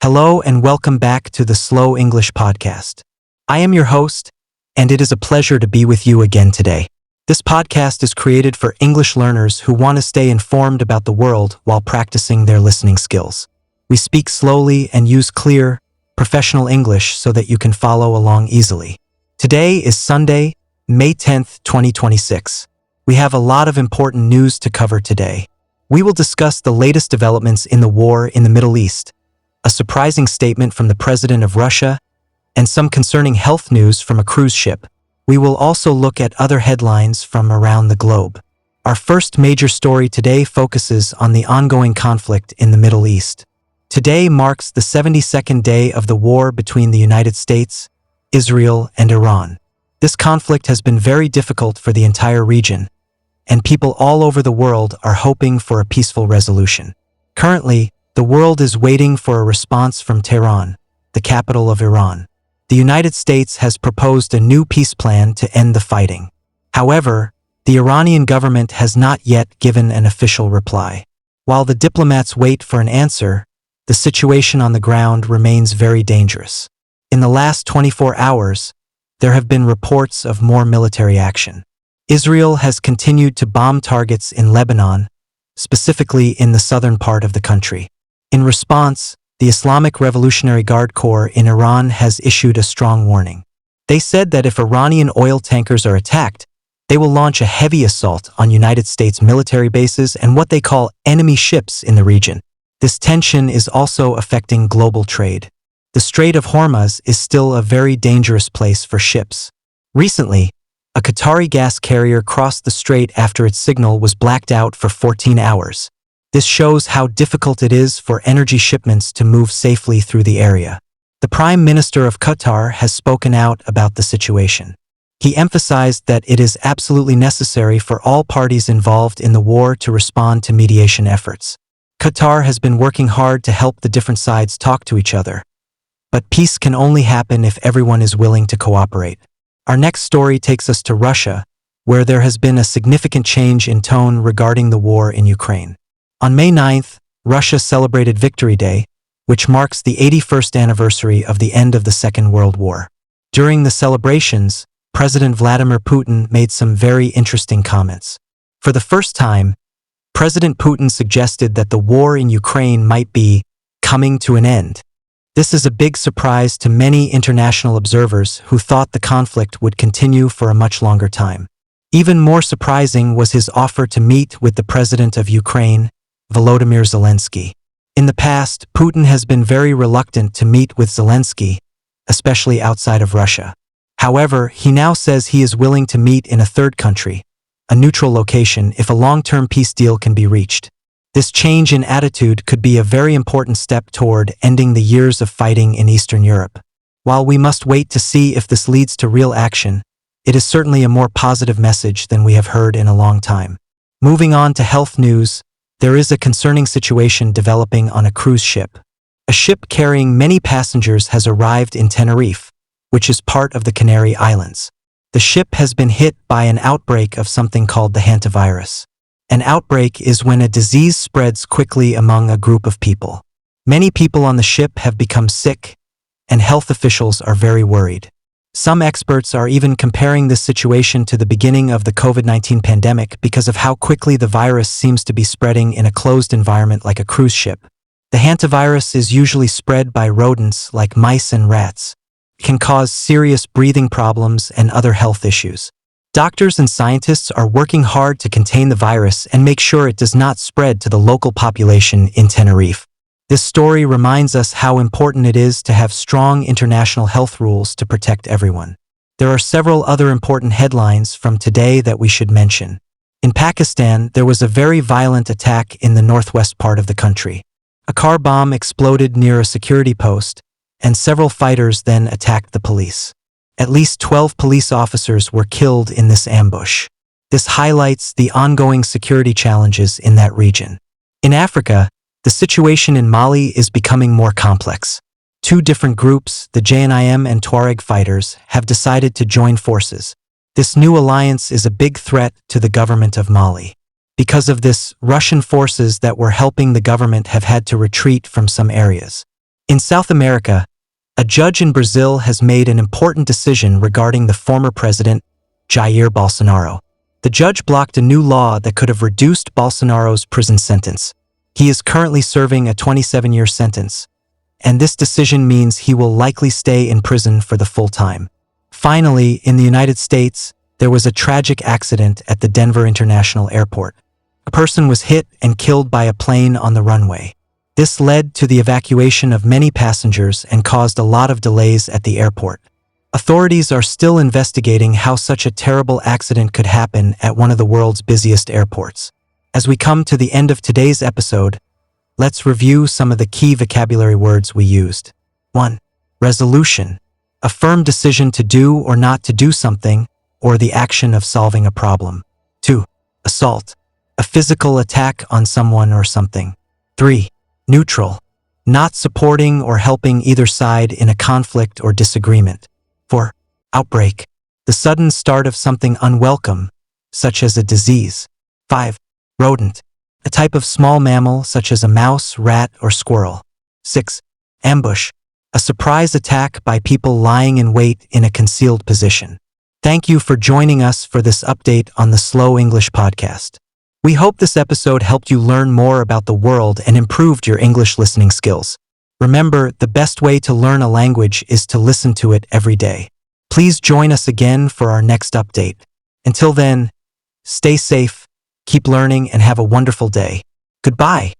Hello and welcome back to the Slow English Podcast. I am your host, and it is a pleasure to be with you again today. This podcast is created for English learners who want to stay informed about the world while practicing their listening skills. We speak slowly and use clear, professional English so that you can follow along easily. Today is Sunday, May 10th, 2026. We have a lot of important news to cover today. We will discuss the latest developments in the war in the Middle East, a surprising statement from the President of Russia, and some concerning health news from a cruise ship. We will also look at other headlines from around the globe. Our first major story today focuses on the ongoing conflict in the Middle East. Today marks the 72nd day of the war between the United States, Israel, and Iran. This conflict has been very difficult for the entire region, and people all over the world are hoping for a peaceful resolution. Currently, the world is waiting for a response from Tehran, the capital of Iran. The United States has proposed a new peace plan to end the fighting. However, the Iranian government has not yet given an official reply. While the diplomats wait for an answer, the situation on the ground remains very dangerous. In the last 24 hours, there have been reports of more military action. Israel has continued to bomb targets in Lebanon, specifically in the southern part of the country. In response, the Islamic Revolutionary Guard Corps in Iran has issued a strong warning. They said that if Iranian oil tankers are attacked, they will launch a heavy assault on United States military bases and what they call enemy ships in the region. This tension is also affecting global trade. The Strait of Hormuz is still a very dangerous place for ships. Recently, a Qatari gas carrier crossed the strait after its signal was blacked out for 14 hours. This shows how difficult it is for energy shipments to move safely through the area. The Prime Minister of Qatar has spoken out about the situation. He emphasized that it is absolutely necessary for all parties involved in the war to respond to mediation efforts. Qatar has been working hard to help the different sides talk to each other. But peace can only happen if everyone is willing to cooperate. Our next story takes us to Russia, where there has been a significant change in tone regarding the war in Ukraine. On May 9th, Russia celebrated Victory Day, which marks the 81st anniversary of the end of the Second World War. During the celebrations, President Vladimir Putin made some very interesting comments. For the first time, President Putin suggested that the war in Ukraine might be coming to an end. This is a big surprise to many international observers who thought the conflict would continue for a much longer time. Even more surprising was his offer to meet with the President of Ukraine, Volodymyr Zelenskyy. In the past, Putin has been very reluctant to meet with Zelenskyy, especially outside of Russia. However, he now says he is willing to meet in a third country, a neutral location, if a long-term peace deal can be reached. This change in attitude could be a very important step toward ending the years of fighting in Eastern Europe. While we must wait to see if this leads to real action, it is certainly a more positive message than we have heard in a long time. Moving on to health news, there is a concerning situation developing on a cruise ship. A ship carrying many passengers has arrived in Tenerife, which is part of the Canary Islands. The ship has been hit by an outbreak of something called the hantavirus. An outbreak is when a disease spreads quickly among a group of people. Many people on the ship have become sick, and health officials are very worried. Some experts are even comparing this situation to the beginning of the COVID-19 pandemic because of how quickly the virus seems to be spreading in a closed environment like a cruise ship. The hantavirus is usually spread by rodents like mice and rats. It can cause serious breathing problems and other health issues. Doctors and scientists are working hard to contain the virus and make sure it does not spread to the local population in Tenerife. This story reminds us how important it is to have strong international health rules to protect everyone. There are several other important headlines from today that we should mention. In Pakistan, there was a very violent attack in the northwest part of the country. A car bomb exploded near a security post, and several fighters then attacked the police. At least 12 police officers were killed in this ambush. This highlights the ongoing security challenges in that region. In Africa, the situation in Mali is becoming more complex. Two different groups, the JNIM and Tuareg fighters, have decided to join forces. This new alliance is a big threat to the government of Mali. Because of this, Russian forces that were helping the government have had to retreat from some areas. In South America, a judge in Brazil has made an important decision regarding the former president, Jair Bolsonaro. The judge blocked a new law that could have reduced Bolsonaro's prison sentence. He is currently serving a 27-year sentence, and this decision means he will likely stay in prison for the full time. Finally, in the United States, there was a tragic accident at the Denver International Airport. A person was hit and killed by a plane on the runway. This led to the evacuation of many passengers and caused a lot of delays at the airport. Authorities are still investigating how such a terrible accident could happen at one of the world's busiest airports. As we come to the end of today's episode, let's review some of the key vocabulary words we used. 1. Resolution. A firm decision to do or not to do something, or the action of solving a problem. 2. Assault. A physical attack on someone or something. 3. Neutral. Not supporting or helping either side in a conflict or disagreement. 4. Outbreak. The sudden start of something unwelcome, such as a disease. 5. Rodent. A type of small mammal such as a mouse, rat, or squirrel. 6. Ambush. A surprise attack by people lying in wait in a concealed position. Thank you for joining us for this update on the Slow English podcast. We hope this episode helped you learn more about the world and improved your English listening skills. Remember, the best way to learn a language is to listen to it every day. Please join us again for our next update. Until then, stay safe, keep learning, and have a wonderful day. Goodbye.